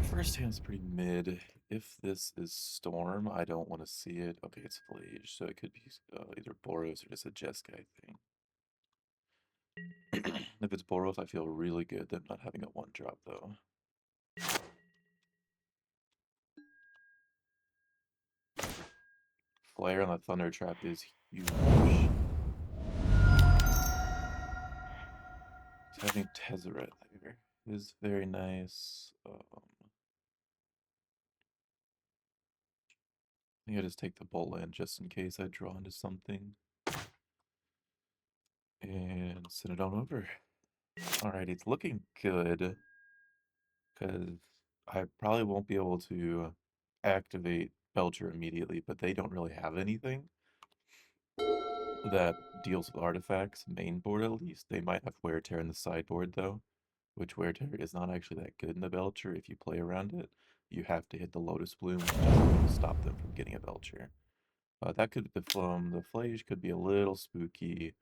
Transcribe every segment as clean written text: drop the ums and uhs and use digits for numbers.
First hand's pretty mid. If this is Storm, I don't want to see it. Okay, it's Flage, so it could be either Boros or just a Jeskai thing. If it's Boros, I feel really good them not having a 1-drop, though. Flare on the Thunder Trap is huge. Having Tezzeret there is very nice. I think I just take the Bolt Land just in case I draw into something. And send it on over. Alright, it's looking good. Because I probably won't be able to activate Belcher immediately, but they don't really have anything that deals with artifacts, main board at least. They might have Wear Tear in the sideboard though, which Wear Tear is not actually that good in the Belcher if you play around it. You have to hit the Lotus Bloom, which doesn't stop them from getting a Belcher. That could, the Flage could be a little spooky.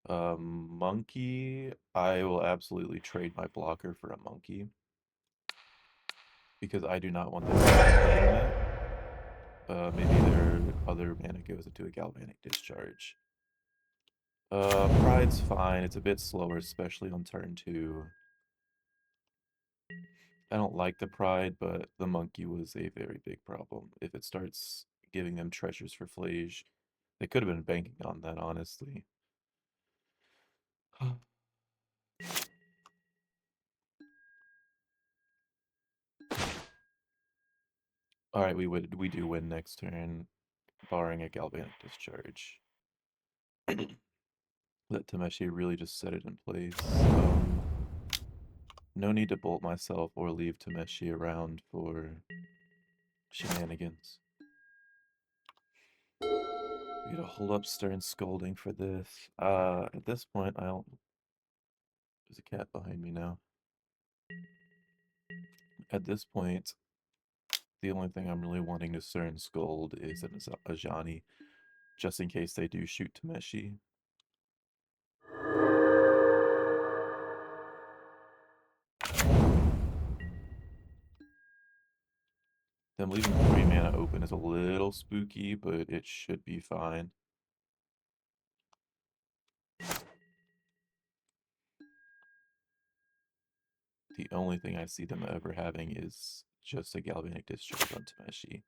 Monkey, I will absolutely trade my blocker for a Monkey. Because I do not want them playing that. Maybe their other mana goes into a Galvanic Discharge. Pride's fine. It's a bit slower, especially on turn 2. I don't like the Pride, but the Monkey was a very big problem. If it starts giving them treasures for Flage, they could have been banking on that, honestly. Alright, we do win next turn, barring a Galvanic Discharge. Let Tameshi really just set it in place. No need to bolt myself or leave Tameshi around for shenanigans. We get a hold up Stern Scolding for this. At this point, I don't... There's a cat behind me now. At this point, the only thing I'm really wanting to Stern Scold is an Ajani, just in case they do shoot Tameshi. Them leaving 3 mana open is a little spooky, but it should be fine. The only thing I see them ever having is just a Galvanic Discharge on Tameshi.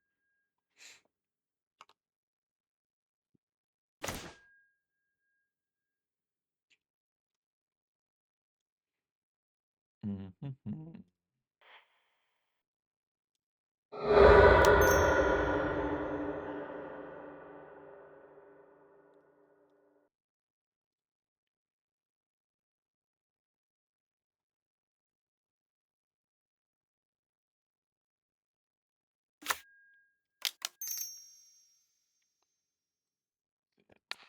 Mm-hmm.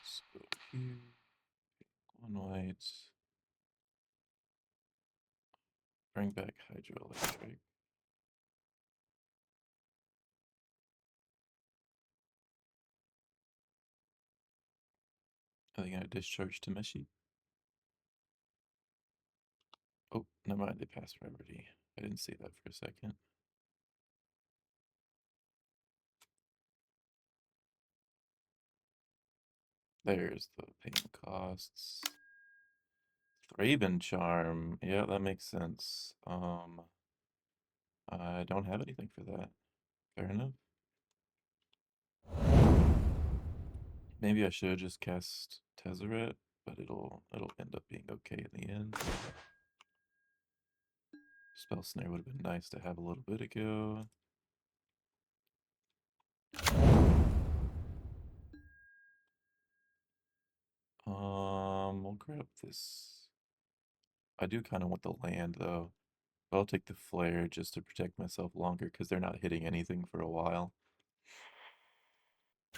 Let's go here. 1 white. Bring back Hydroelectric. Are they gonna discharge Tameshi? Oh, never mind, they passed Remedy. I didn't see that for a second. There's the pain costs. Thraben Charm. Yeah, that makes sense. I don't have anything for that. Fair enough. Maybe I should have just cast Tezzeret, but it'll end up being okay in the end. Spell Snare would have been nice to have a little bit ago. We'll grab this I do kind of want the land though. I'll take the flare just to protect myself longer because they're not hitting anything for a while.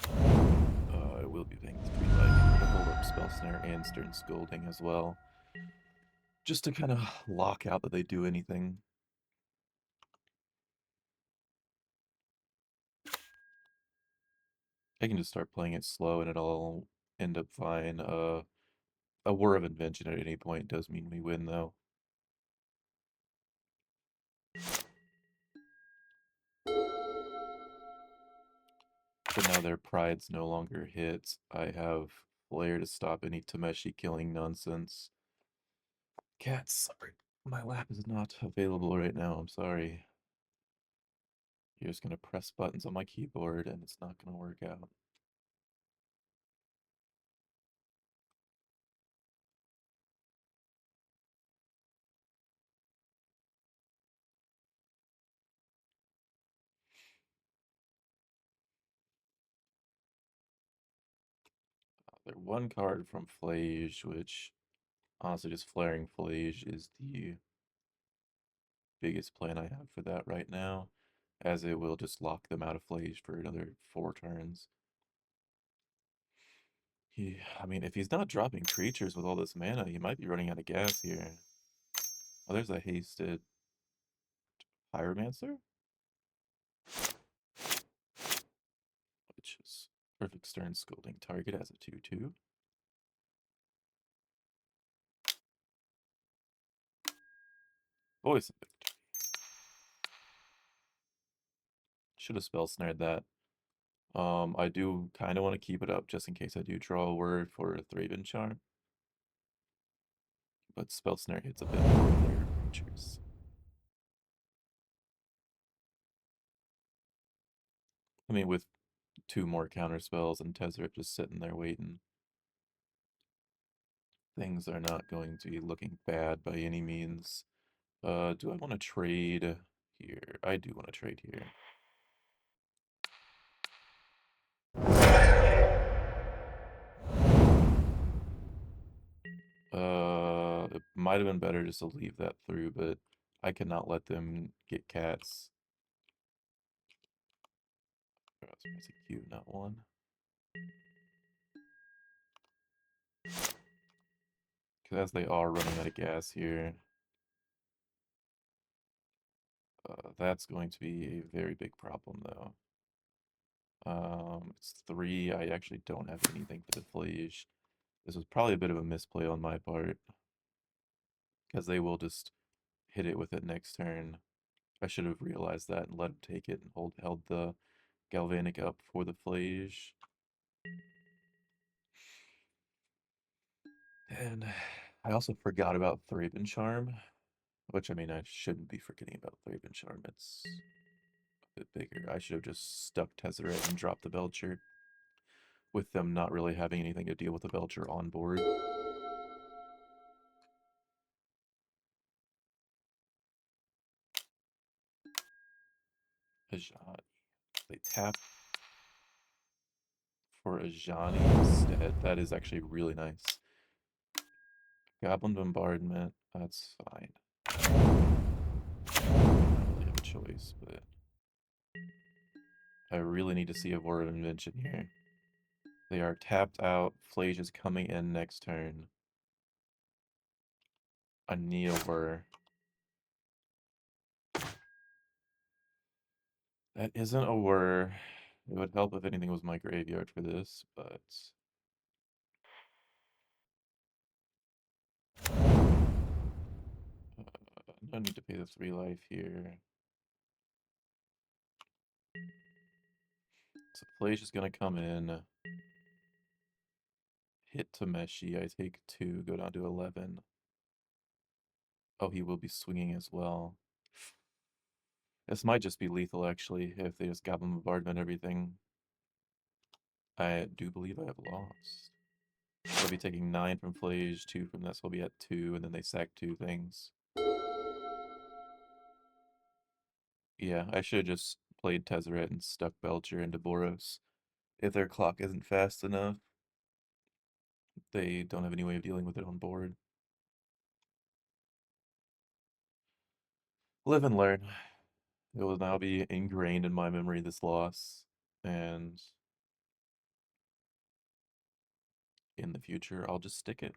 I will be paying 3 life to hold up Spell Snare and Stern Scolding as well. Just to kind of lock out that they do anything. I can just start playing it slow and it'll end up fine. A War of Invention at any point does mean we win though. But now their pride's no longer hit. I have Flare to stop any Tameshi killing nonsense. Cats, sorry. My lap is not available right now, I'm sorry. You're just gonna press buttons on my keyboard and it's not gonna work out. They're one card from Flage, which honestly just flaring Flage is the biggest plan I have for that right now, as it will just lock them out of Flage for another 4 turns. I mean, if he's not dropping creatures with all this mana, he might be running out of gas here. Oh, there's a hasted Pyromancer, which is perfect Stern Scolding target as a 2/2. Voice of Victory. Should have spell snared that. I do kind of want to keep it up just in case I do draw a word for a Thraben Charm. But spell snare hits a bit more of their creatures. I mean, with 2 more counter spells and Tezzeret just sitting there waiting, things are not going to be looking bad by any means. Do I want to trade here? I do want to trade here. It might have been better just to leave that through, but I cannot let them get cats. It's a Q, not one. Because as they are running out of gas here, that's going to be a very big problem, though. It's 3. I actually don't have anything for the Flage. This was probably a bit of a misplay on my part, because they will just hit it with it next turn. I should have realized that and let him take it and held the Galvanic up for the Flage. And I also forgot about Thraben Charm, which I mean I shouldn't be forgetting about Thraben Charm. It's a bit bigger. I should have just stuck Tezzeret and dropped the Belcher, with them not really having anything to deal with the Belcher on board. Ajani. They tap for Ajani instead. That is actually really nice. Goblin Bombardment, that's fine. I don't really have a choice, but I really need to see a War of Invention here. They are tapped out. Flage is coming in next turn. A Neowur. That isn't a whir. It would help if anything was my graveyard for this, but no need to pay the 3 life here. So Flage is gonna come in, hit Tameshi. I take 2, go down to 11. Oh, he will be swinging as well. This might just be lethal, actually, if they just Goblin Bombardment everything. I do believe I have lost. I'll be taking 9 from Flage, 2 from this. I'll be at 2, and then they sack 2 things. Yeah, I should have just played Tezzeret and stuck Belcher into Boros. If their clock isn't fast enough, they don't have any way of dealing with it on board. Live and learn. It will now be ingrained in my memory, this loss, and in the future, I'll just stick it.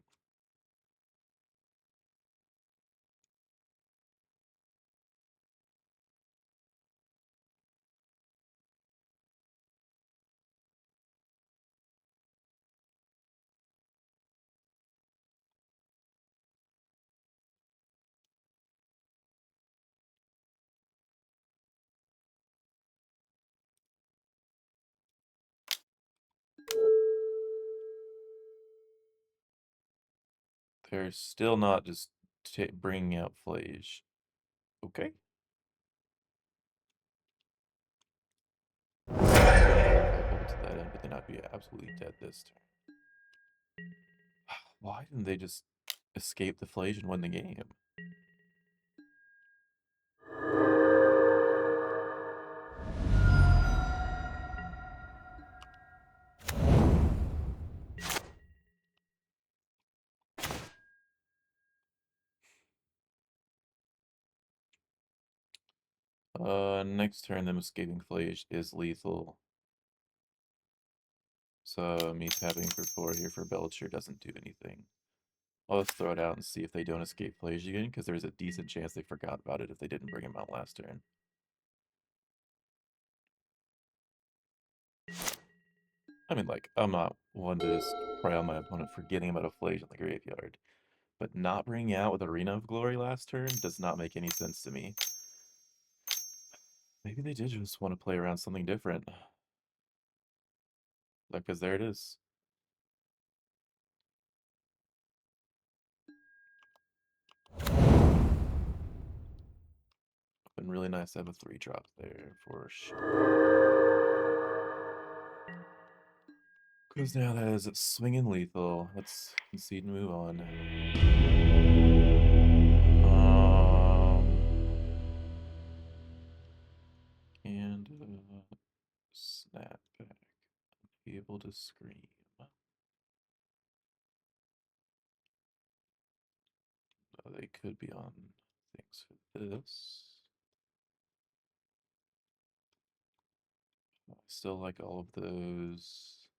They're still not just bringing out Flage. Okay. I wonder if I pivot to that end, but then I'd be absolutely dead this turn. Why didn't they just escape the Flage and win the game? Next turn, them escaping Flage is lethal. So me tapping for 4 here for Belcher doesn't do anything. I'll just throw it out and see if they don't escape Flage again, because there's a decent chance they forgot about it if they didn't bring him out last turn. I mean, like, I'm not one to just pray on my opponent forgetting about a Flage in the graveyard, but not bringing out with Arena of Glory last turn does not make any sense to me. Maybe they did just want to play around something different. Like, because there it is. Been really nice to have a 3-drop there for sure. Because now that is swinging lethal. Let's concede and move on. And snap back. Be able to scream. They could be on things for this. I still like all of those.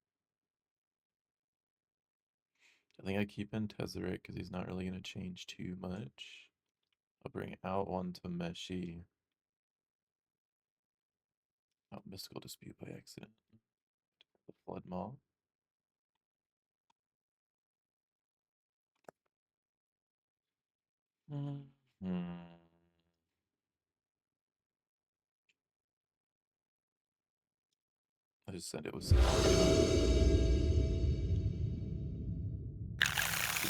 I think I keep in Tezzeret because he's not really going to change too much. I'll bring out one to Meshi. Oh, Mystical Dispute by accident. The Flood Maw. I just said it was the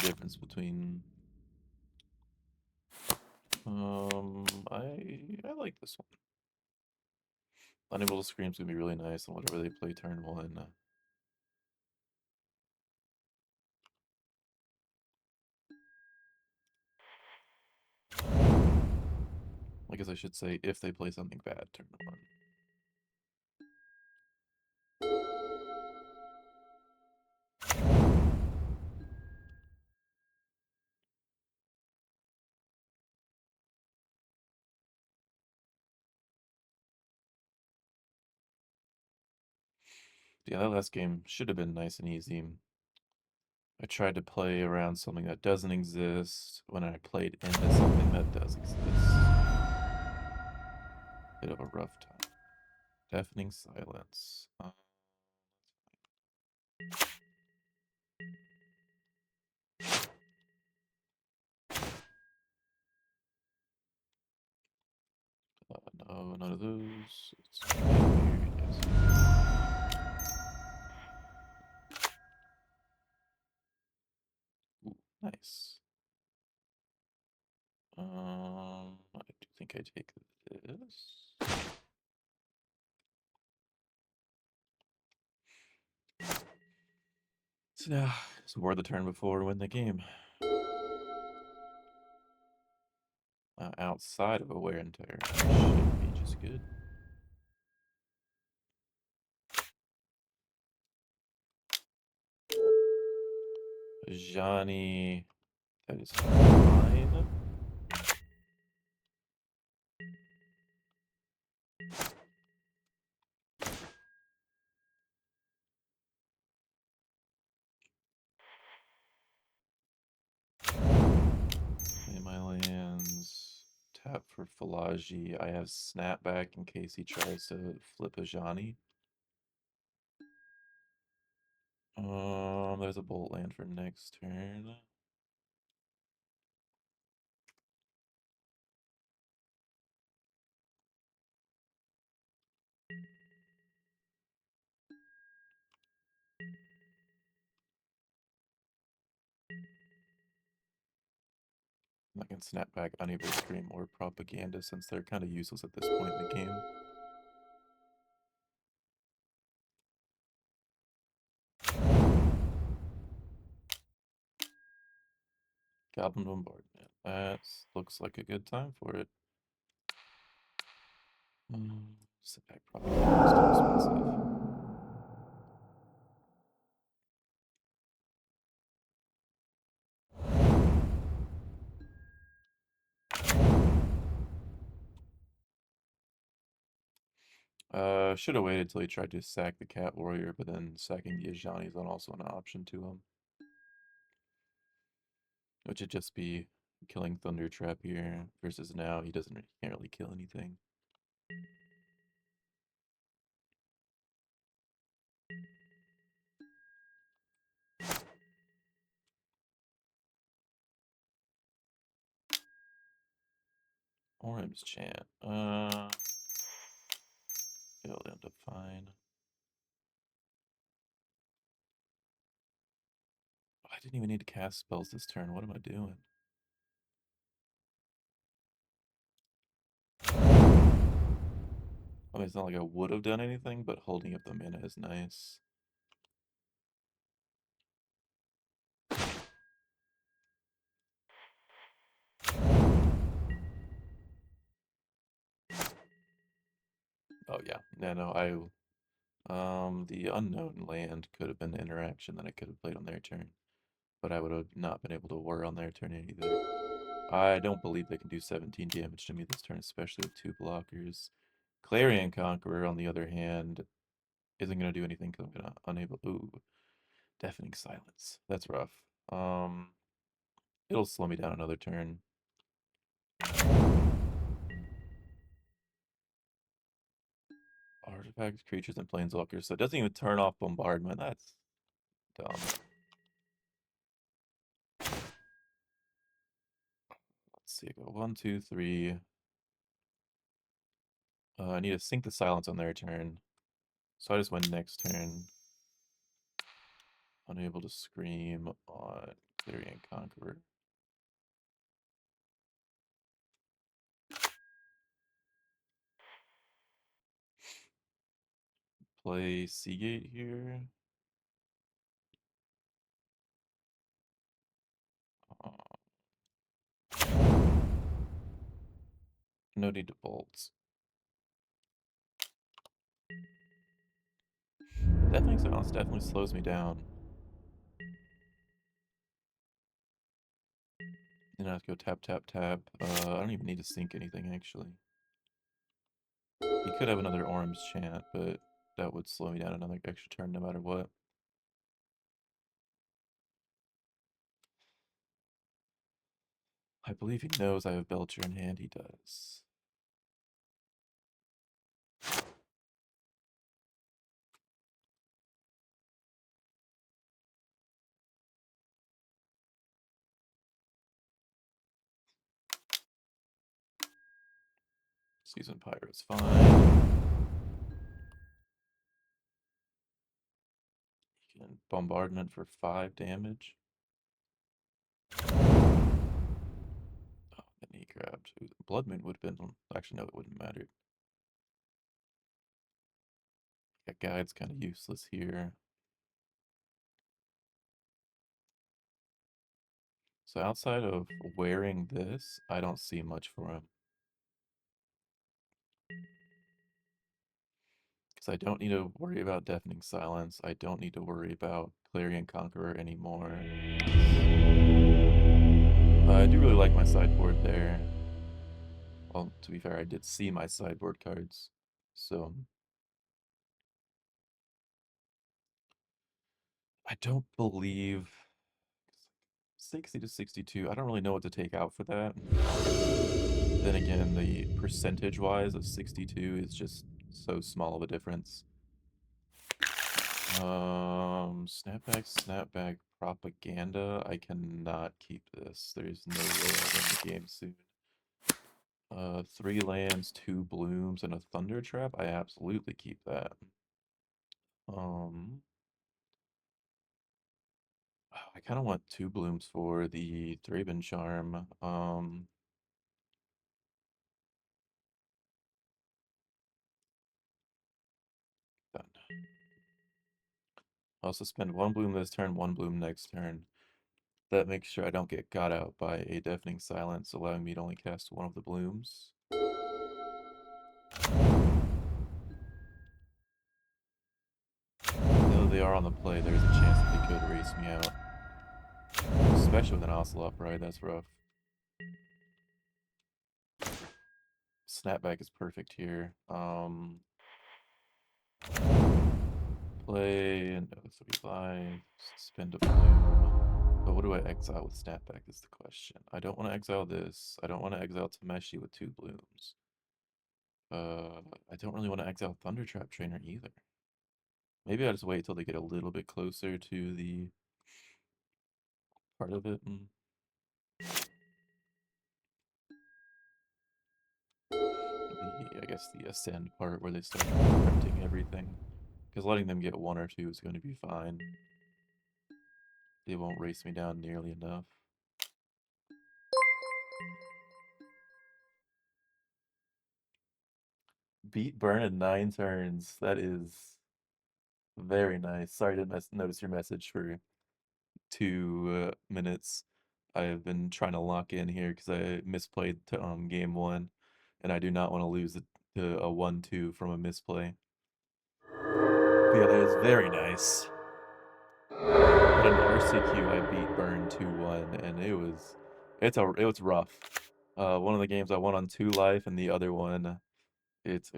difference between I like this one. Unable to Scream's gonna be really nice on whatever they play turn 1. I guess I should say if they play something bad turn 1. Yeah, that last game should have been nice and easy. I tried to play around something that doesn't exist when I played into something that does exist. Bit of a rough time. Deafening silence. No, none of those. It's weird, yes. Ooh, nice. I do think I take this. So now, just wore the turn before win the game. Outside of a wear and tear, should be just good. Johnny, that is fine. Play my lands. Tap for Falaji. I have Snapback in case he tries to flip a Johnny. There's a Bolt land for next turn. I can snap back, unable to scream or propaganda since they're kind of useless at this point in the game. Goblin bombardment. That looks like a good time for it. Sit back propaganda is too expensive. Should have waited till he tried to sack the Cat Warrior, but then sacking the Ajani is also an option to him. Which would just be killing Thunder Trap here, versus now he can't really kill anything. Orim's Chant. It'll end up fine. I didn't even need to cast spells this turn. What am I doing? I mean, it's not like I would have done anything, but holding up the mana is nice. Oh yeah, no, the unknown land could have been the interaction that I could have played on their turn, but I would have not been able to war on their turn either. I don't believe they can do 17 damage to me this turn, especially with 2 blockers. Clarion Conqueror, on the other hand, isn't going to do anything because I'm unable. Ooh, Deafening Silence. That's rough. It'll slow me down another turn. Artifacts, creatures, and planeswalkers. So it doesn't even turn off bombardment. That's dumb. Let's see. I go 1, 2, 3. I need to sink the silence on their turn. So I just win next turn. Unable to scream on Clarion Conqueror. Play Seagate here. No need to bolts. Deafening Silence definitely slows me down. Then I have to go tap, tap, tap. I don't even need to sync anything, actually. He could have another Orim's Chant, but that would slow me down another extra turn no matter what. I believe he knows I have Belcher in hand. He does. Season Pyro's fine. He can bombardment for 5 damage. Oh, then he grabbed. Ooh, Blood Moon would have been. Actually, no, it wouldn't matter. That guide's kind of useless here. So outside of wearing this, I don't see much for him. Because I don't need to worry about Deafening Silence. I don't need to worry about Clarion Conqueror anymore. I do really like my sideboard there. Well, to be fair, I did see my sideboard cards. So I don't believe 60 to 62. I don't really know what to take out for that. Then again, the percentage wise of 62 is just so small of a difference. Snapback propaganda. I cannot keep this. There's no way I'll win the game soon. 3 lands, 2 blooms, and a thunder trap. I absolutely keep that. I kind of want 2 blooms for the Thraben charm. Done. I'll also spend 1 bloom this turn, 1 bloom next turn. That makes sure I don't get got out by a deafening silence, allowing me to only cast 1 of the blooms. Though they are on the play, there's a chance that they could race me out. Especially with an Ocelot, right? That's rough. Snapback is perfect here. Play and 3 life, spend a bloom. But what do I exile with snapback is the question. I don't want to exile this. I don't want to exile Tameshi with 2 blooms. I don't really want to exile Thundertrap Trainer either. Maybe I'll just wait till they get a little bit closer to the part of it. I guess the ascend part where they start printing everything. Because letting them get 1 or 2 is going to be fine. They won't race me down nearly enough. Beat burn in 9 turns. That is very nice. Sorry, I didn't notice your message for 2 minutes. I have been trying to lock in here because I misplayed to, game 1, and I do not want to lose a 1-2 from a misplay. But yeah, that is very nice. But in RCQ, I beat Burn 2-1, and it was rough. One of the games I won on 2 life, and the other one, it's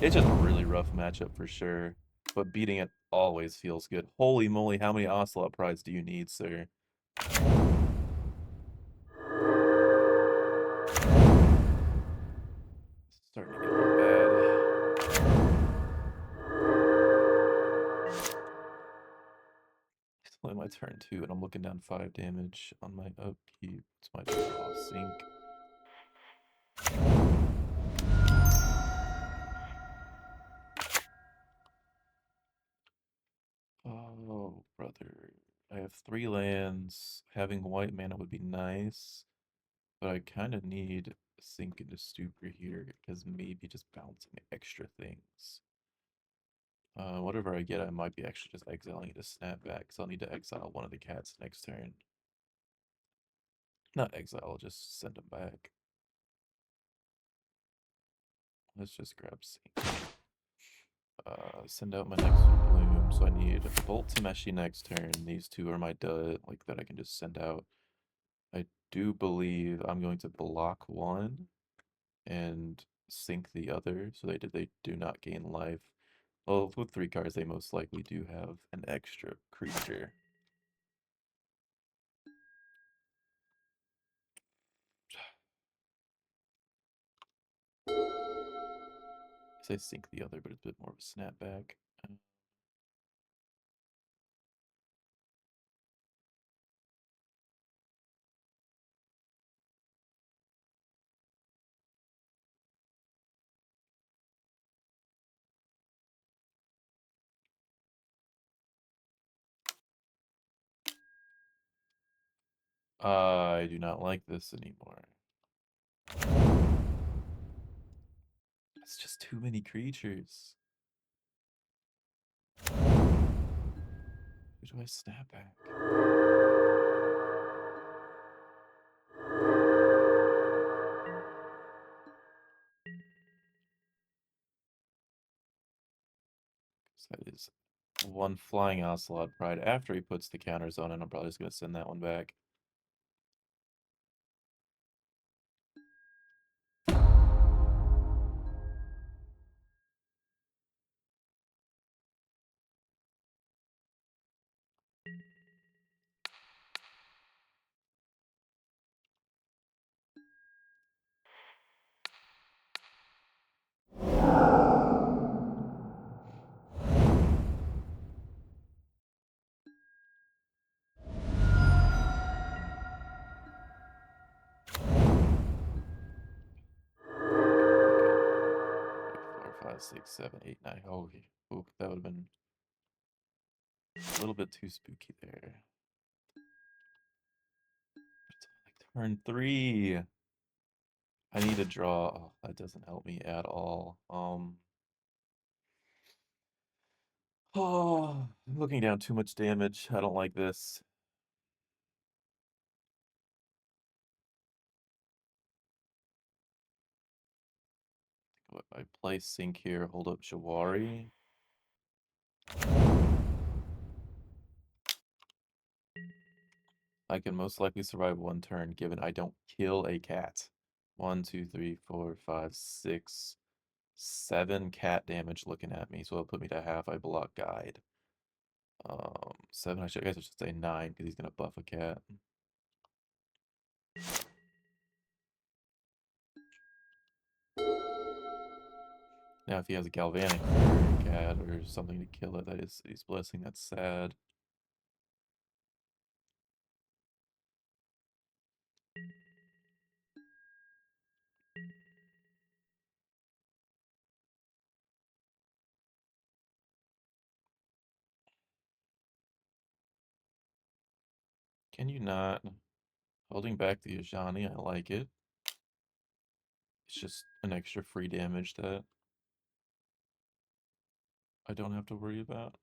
just a really rough matchup for sure. But beating it always feels good. Holy moly, how many Ocelot Prides do you need, sir? Starting to get a little bad. It's only my turn 2, and I'm looking down 5 damage on my upkeep. It's my draw sink. Oh, brother. I have 3 lands. Having white mana would be nice, but I kind of need Sink into Stupor here, because maybe just bouncing extra things. Whatever I get, I might be actually just exiling it to Snapback, because I'll need to exile one of the cats next turn. Not exile, I'll just send them back. Let's just grab Sink. Send out my next bloom, so I need Bolt Tameshi next turn. These 2 are my dud, like that I can just send out. I do believe I'm going to block 1 and sink the other, so they do not gain life. Well, with 3 cards, they most likely do have an extra creature. I say sink the other, but it's a bit more of a snapback. I do not like this anymore. It's just too many creatures. Who do I snap back? So that is 1 flying Ocelot Pride. After he puts the counters on it, I'm probably just going to send that one back. 5, 6, 7, 8, 9. Oh, ooh, that would have been a little bit too spooky there. It's like turn 3. I need to draw. Oh, that doesn't help me at all. Oh, I'm looking down too much damage. I don't like this. I play Sync here, hold up Shawari. I can most likely survive one turn given I don't kill a cat. 1, 2, 3, 4, 5, 6, 7 cat damage looking at me, so it'll put me to half. I block guide. 7, I guess I should say 9 because he's gonna buff a cat. Now if he has a galvanic cat or something to kill it, that is he's blessing, that's sad. Can you not? Holding back the Ajani, I like it. It's just an extra free damage that I don't have to worry about.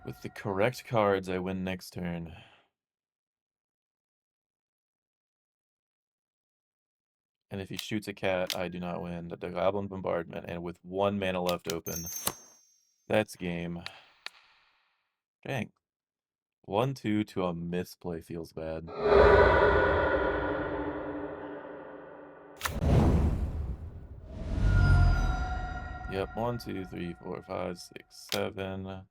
With the correct cards, I win next turn. And if he shoots a cat, I do not win. The Goblin Bombardment, and with 1 mana left open. That's game. Dang. 1-2 to a misplay feels bad. Yep, 1, 2, 3, 4, 5, 6, 7.